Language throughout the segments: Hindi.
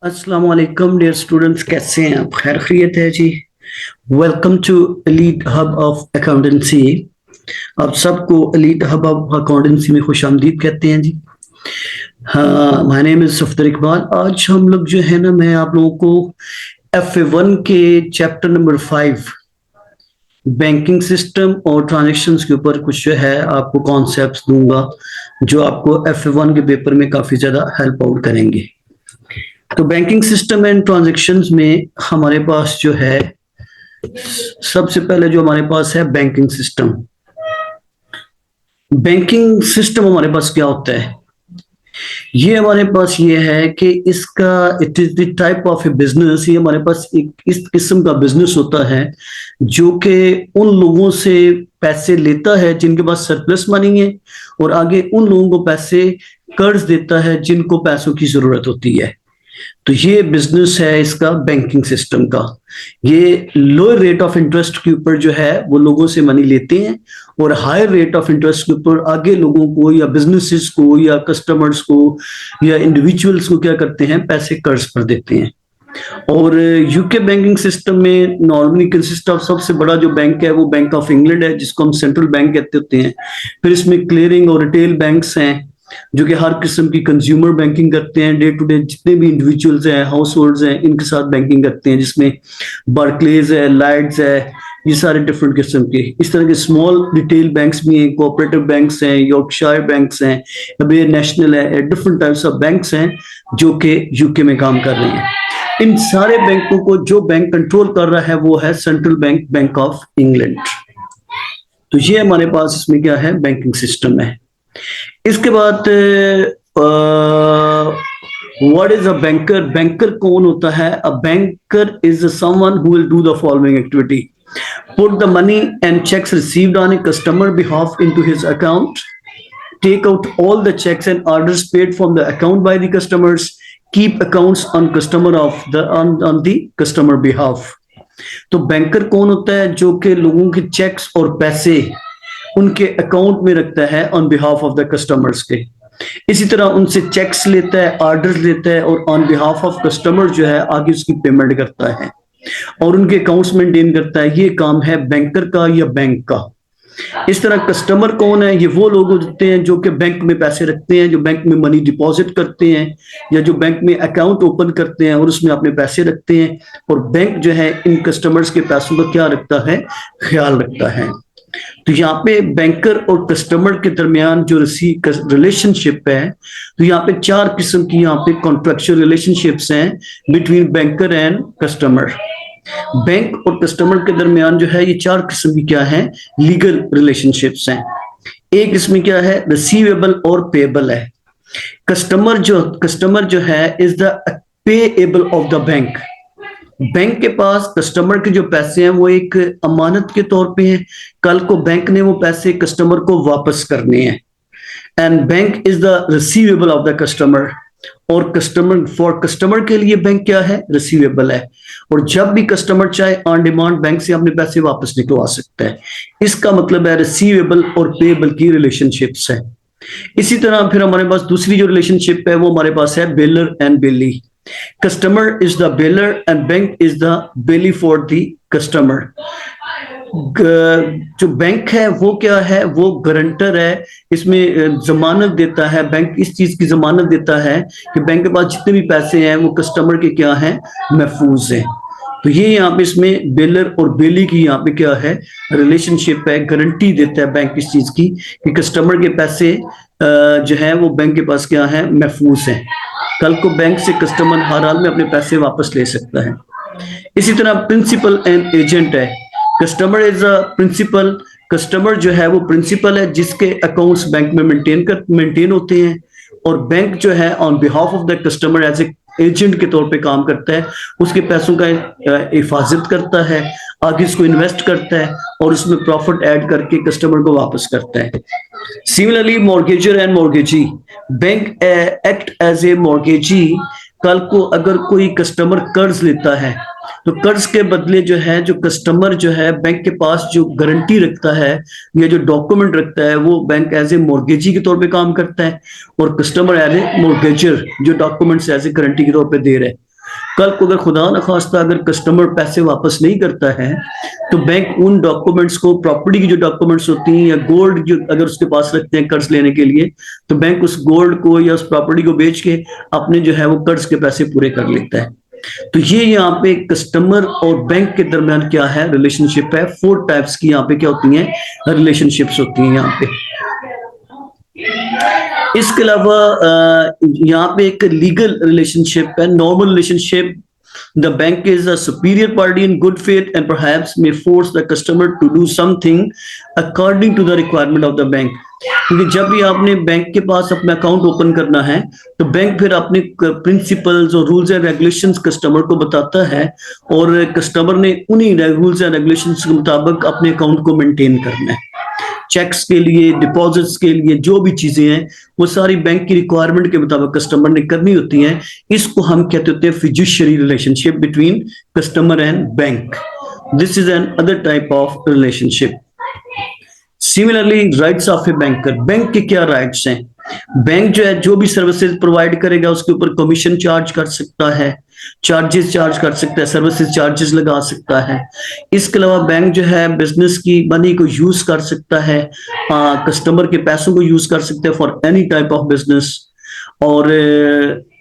अस्सलाम वालेकुम डियर स्टूडेंट्स, कैसे हैं आप? खैर खैरियत है जी। Welcome to elite hub of accountancy. आप सबको एलीट हब ऑफ अकाउंटेंसी में खुश आमदीद कहते हैं जी। हाँ, my name is Safdar Iqbal. आज हम लोग जो है ना, मैं आप लोगों को F1 के चैप्टर नंबर 5 बैंकिंग सिस्टम और ट्रांजेक्शन्स के ऊपर कुछ जो है आपको कॉन्सेप्ट्स दूंगा, जो आपको F1 के पेपर में काफी ज्यादा हेल्प आउट करेंगे। तो बैंकिंग सिस्टम एंड ट्रांजैक्शंस में हमारे पास जो है, सबसे पहले जो हमारे पास है बैंकिंग सिस्टम। बैंकिंग सिस्टम हमारे पास क्या होता है? ये हमारे पास ये है कि इसका it is the type of A business. ये हमारे पास एक इस किस्म का बिजनेस होता है जो कि उन लोगों से पैसे लेता है जिनके पास सरप्लस मनी है, और आगे उन लोगों को पैसे कर्ज देता है जिनको पैसों की जरूरत होती है। तो ये बिजनेस है इसका बैंकिंग सिस्टम का। ये लोअर रेट ऑफ इंटरेस्ट के ऊपर जो है वो लोगों से मनी लेते हैं, और हायर रेट ऑफ इंटरेस्ट के ऊपर आगे लोगों को या बिजनेसेस को या कस्टमर्स को या इंडिविजुअल्स को क्या करते हैं, पैसे कर्ज पर देते हैं। और यूके बैंकिंग सिस्टम में नॉर्मली कंसिस्ट ऑफ, सबसे बड़ा जो बैंक है वो बैंक ऑफ इंग्लैंड है, जिसको हम सेंट्रल बैंक कहते होते हैं। फिर इसमें क्लियरिंग और रिटेल बैंक्स हैं जो कि हर किस्म की कंज्यूमर बैंकिंग करते हैं। डे टू डे जितने भी इंडिविजुअल्स हैं, हाउस होल्ड्स हैं, इनके साथ बैंकिंग करते हैं, जिसमें बार्कलेज है, लाइड्स है, ये सारे डिफरेंट किस्म के। इस तरह के स्मॉल रिटेल बैंक्स भी हैं, कोऑपरेटिव बैंक्स हैं, यॉर्कशायर बैंक्स हैं, अबे नेशनल है, डिफरेंट टाइप्स ऑफ बैंक्स हैं जो कि यूके में काम कर रहे हैं। इन सारे बैंकों को जो बैंक कंट्रोल कर रहा है वो है central bank, bank of England. तो ये हमारे पास इसमें क्या है, बैंकिंग सिस्टम है। इसके बाद what is a banker? Banker कौन होता है? A banker is someone who will do the following activity: put the money and checks received on a customer behalf into his account, take out all the checks and orders paid from the account by the customers, keep accounts on the customer behalf। तो बैंकर कौन होता है? जो कि लोगों के चेक्स और पैसे उनके अकाउंट में रखता है on behalf of the customers के। इसी तरह उनसे चेक्स लेता है, ऑर्डर्स लेता है, और ऑन बिहाफ ऑफ कस्टमर जो है आगे उसकी पेमेंट करता है और उनके अकाउंट्स मेंटेन करता है। ये काम है बैंकर का या बैंक का। इस तरह कस्टमर कौन है? ये वो लोग होते हैं जो कि बैंक में पैसे रखते हैं, जो बैंक में मनी डिपॉजिट करते हैं, या जो बैंक में अकाउंट ओपन करते हैं और उसमें अपने पैसे रखते हैं। और बैंक जो है इन कस्टमर्स के पैसों का क्या रखता है, ख्याल रखता है। तो यहाँ पे बैंकर और कस्टमर के दरमियान जो रिलेशनशिप है, तो यहाँ पे 4 किस्म की यहाँ पे कॉन्ट्रैक्चुअल रिलेशनशिप्स हैं between banker and customer. Bank और कस्टमर के दरमियान जो है ये 4 किस्म की क्या है, लीगल रिलेशनशिप्स हैं। एक इसमें क्या है, रिसीवेबल और पेएबल है। कस्टमर जो है is the payable of the bank. Bank के पास कस्टमर के जो पैसे हैं वो एक अमानत के तौर पे हैं। कल को बैंक ने वो पैसे कस्टमर को वापस करने हैं, and bank is the receivable of the customer. और कस्टमर के लिए बैंक क्या है, रिसीवेबल है। और जब भी कस्टमर चाहे ऑन डिमांड बैंक से अपने पैसे वापस निकलवा सकता है। इसका मतलब है रिसीवेबल और पेएबल की रिलेशनशिप्स है। इसी तरह फिर हमारे पास दूसरी जो रिलेशनशिप है वो हमारे पास है bailor and bailee. Customer is the bailor and bank is the bailee for the customer. जो बैंक है वो क्या है, वो गारंटर है। इसमें जमानत देता है बैंक, इस चीज की जमानत देता है कि बैंक के पास जितने भी पैसे हैं वो कस्टमर के क्या हैं, महफूज हैं। तो ये यहाँ पे इसमें बेलर और बेली की यहाँ पे क्या है, रिलेशनशिप है। गारंटी देता है बैंक इस चीज की कि कस्टमर के पैसे जो है वो बैंक के पास क्या है, महफूज हैं। कल को बैंक से कस्टमर हर हाल में अपने पैसे वापस ले सकता है। इसी तरह प्रिंसिपल एंड एजेंट है। Customer is a principal. Customer जो है वो प्रिंसिपल है जिसके अकाउंट्स बैंक में मेंटेन होते हैं, और बैंक जो है on behalf of the customer as a agent के तौर पे काम करता है। उसके पैसों का हिफाजत करता है, आगे इसको इन्वेस्ट करता है और उसमें प्रॉफिट ऐड करके कस्टमर को वापस करता है। Similarly mortgagor and mortgagee. Bank act as a mortgagee. कल को अगर कोई कस्टमर कर्ज लेता है तो कर्ज के बदले जो है, जो कस्टमर जो है बैंक के पास जो गारंटी रखता है या जो डॉक्यूमेंट रखता है, वो बैंक एज ए मॉर्गेजी के तौर पे काम करता है, और कस्टमर एज ए मॉर्गेजर जो डॉक्यूमेंट्स एज ए गारंटी के तौर पे दे रहे हैं। कल को अगर खुदा न खास्ता अगर कस्टमर पैसे वापस नहीं करता है तो बैंक उन डॉक्यूमेंट्स को, प्रॉपर्टी की जो डॉक्यूमेंट्स होती हैं या गोल्ड जो अगर उसके पास रखते हैं कर्ज लेने के लिए, तो बैंक उस गोल्ड को या उस प्रॉपर्टी को बेच के अपने जो है वो कर्ज के पैसे पूरे कर लेता है। तो ये यहाँ पे कस्टमर और बैंक के दरमियान क्या है रिलेशनशिप है। 4 टाइप्स की यहाँ पे क्या होती हैं रिलेशनशिप्स होती हैं यहाँ पे। इसके अलावा यहाँ पे एक लीगल रिलेशनशिप है, normal relationship. The bank is a superior party in good faith and perhaps may force the customer to do something according to the requirement of the bank. क्योंकि जब भी आपने बैंक के पास अपना अकाउंट ओपन करना है तो बैंक फिर अपने प्रिंसिपल्स और रूल्स एंड रेगुलेशंस कस्टमर को बताता है और कस्टमर ने उन्हीं रूल्स एंड रेगुलेशंस के मुताबिक अपने अकाउंट को मेंटेन करना है। चेक्स के लिए, डिपॉजिट्स के लिए, जो भी चीजें हैं वो सारी बैंक की रिक्वायरमेंट के मुताबिक कस्टमर ने करनी होती हैं। इसको हम कहते होते हैं fiduciary relationship between customer and bank. This is an other type of relationship. Similarly rights of a banker, bank के क्या राइट्स हैं? बैंक जो है जो भी सर्विसेज प्रोवाइड करेगा उसके ऊपर कमीशन चार्ज कर सकता है, चार्जेस चार्ज कर सकता है, सर्विसेज चार्जेस लगा सकता है। इसके अलावा बैंक जो है बिजनेस की मनी को यूज कर सकता है, कस्टमर के पैसों को यूज कर सकता है for any type of business. और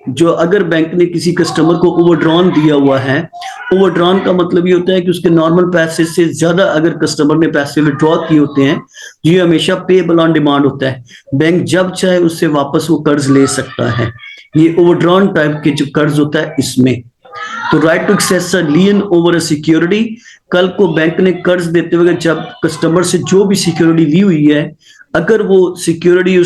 जो अगर बैंक ने किसी कस्टमर को ओवरड्रॉन दिया हुआ है, ओवरड्रॉन का मतलब ये होता है कि उसके नॉर्मल पैसे से ज्यादा अगर कस्टमर ने पैसे विड्रॉ किए होते हैं, ये हमेशा पेएबल ऑन डिमांड होता है। बैंक जब चाहे उससे वापस वो कर्ज ले सकता है। ये ओवरड्रॉन टाइप के जो कर्ज होता है इसमें। तो right to access a lien over a security, कल को बैंक ने कर्ज देते हुए जब कस्टमर से जो भी सिक्योरिटी ली हुई है, अगर वो सिक्योरिटी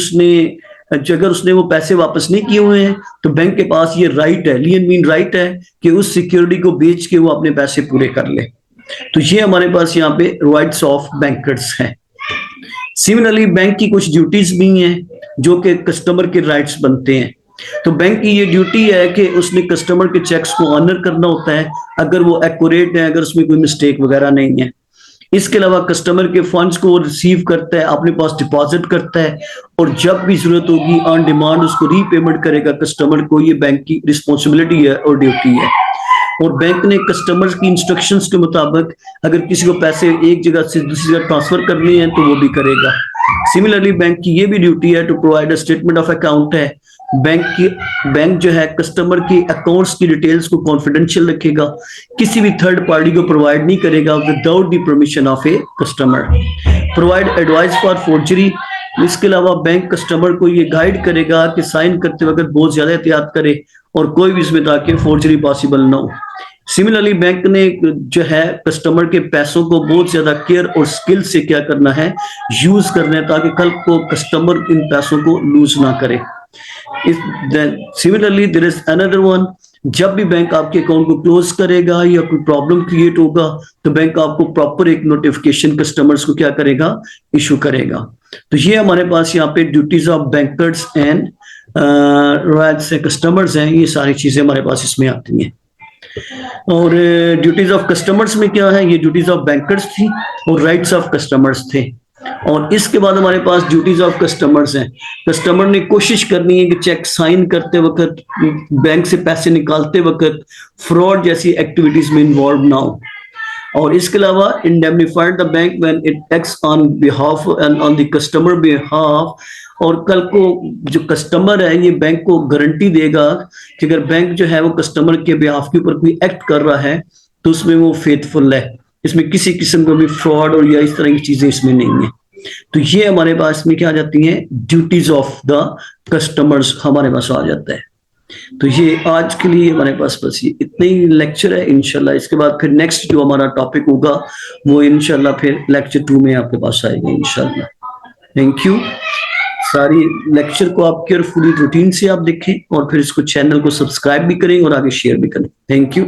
अगर उसने वो पैसे वापस नहीं किए हुए हैं तो बैंक के पास ये राइट है, लियन मीन राइट है, कि उस सिक्योरिटी को बेच के वो अपने पैसे पूरे कर ले। तो ये हमारे पास यहाँ पे राइट्स ऑफ बैंकर्स हैं। सिमिलरली बैंक की कुछ ड्यूटीज भी हैं जो कि कस्टमर के राइट्स बनते हैं। तो बैंक की ये ड्यूटी है कि उसने कस्टमर के चेक्स को ऑनर करना होता है अगर वो एक्यूरेट है, अगर उसमें कोई मिस्टेक वगैरह नहीं है। इसके अलावा कस्टमर के फंड्स को रिसीव करता है, अपने पास डिपॉजिट करता है और जब भी जरूरत होगी ऑन डिमांड उसको रीपेमेंट करेगा कस्टमर को। ये बैंक की रिस्पॉन्सिबिलिटी है और ड्यूटी है। और बैंक ने कस्टमर की इंस्ट्रक्शंस के मुताबिक अगर किसी को पैसे एक जगह से दूसरी जगह ट्रांसफर करने हैं तो वो भी करेगा। सिमिलरली बैंक की ये भी ड्यूटी है to provide a statement of account है। बैंक जो है कस्टमर की अकाउंट्स की डिटेल्स को कॉन्फिडेंशियल रखेगा, किसी भी थर्ड पार्टी को प्रोवाइड नहीं करेगा without the permission of a customer. Provide advice for forgery, इसके अलावा बैंक कस्टमर को ये गाइड करेगा कि साइन करते वक्त बहुत ज्यादा एहतियात करे और कोई भी इसमें ताकि फोर्जरी पॉसिबल ना हो। सिमिलरली बैंक ने जो है कस्टमर के पैसों को बहुत ज्यादा केयर और स्किल से क्या करना है, यूज करना है, ताकि कल को कस्टमर इन पैसों को लूज ना करे। Similarly there is another one, जब भी बैंक आपके अकाउंट को क्लोज करेगा या कोई प्रॉब्लम क्रिएट होगा तो बैंक आपको प्रॉपर एक नोटिफिकेशन कस्टमर्स को क्या करेगा, इशू करेगा। तो ये हमारे पास यहाँ पे duties of bankers and rights customers हैं, ये सारी चीजें हमारे पास इसमें आती हैं। और ड्यूटीज ऑफ कस्टमर्स में क्या है, ये ड्यूटीज ऑफ बैंकर्स थी और राइट्स ऑफ कस्टमर्स थे। और इसके बाद हमारे पास ड्यूटीज ऑफ कस्टमर्स हैं। कस्टमर ने कोशिश करनी है कि चेक साइन करते वक्त, बैंक से पैसे निकालते वक्त फ्रॉड जैसी एक्टिविटीज में इन्वॉल्व ना हो। और इसके अलावा indemnified the bank when it acts on behalf and on the customer behalf, और कल को जो कस्टमर है ये बैंक को गारंटी देगा कि अगर बैंक जो है वो कस्टमर के बिहाफ के ऊपर कोई एक्ट कर रहा है तो उसमें वो फेथफुल है, इसमें किसी किस्म का भी फ्रॉड और या इस तरह की चीजें इसमें नहीं है। तो ये हमारे पास में क्या आ जाती हैं, ड्यूटीज ऑफ द कस्टमर्स हमारे पास आ जाता है। तो ये आज के लिए हमारे पास बस ये इतना ही लेक्चर है। इंशाल्लाह इसके बाद फिर नेक्स्ट जो हमारा टॉपिक होगा वो इंशाल्लाह फिर लेक्चर 2 में आपके पास आएगा इंशाल्लाह। Thank you. सारी लेक्चर को आप केयरफुली रूटीन से आप देखें और फिर इसको चैनल को सब्सक्राइब भी करें और आगे शेयर भी करें। Thank you.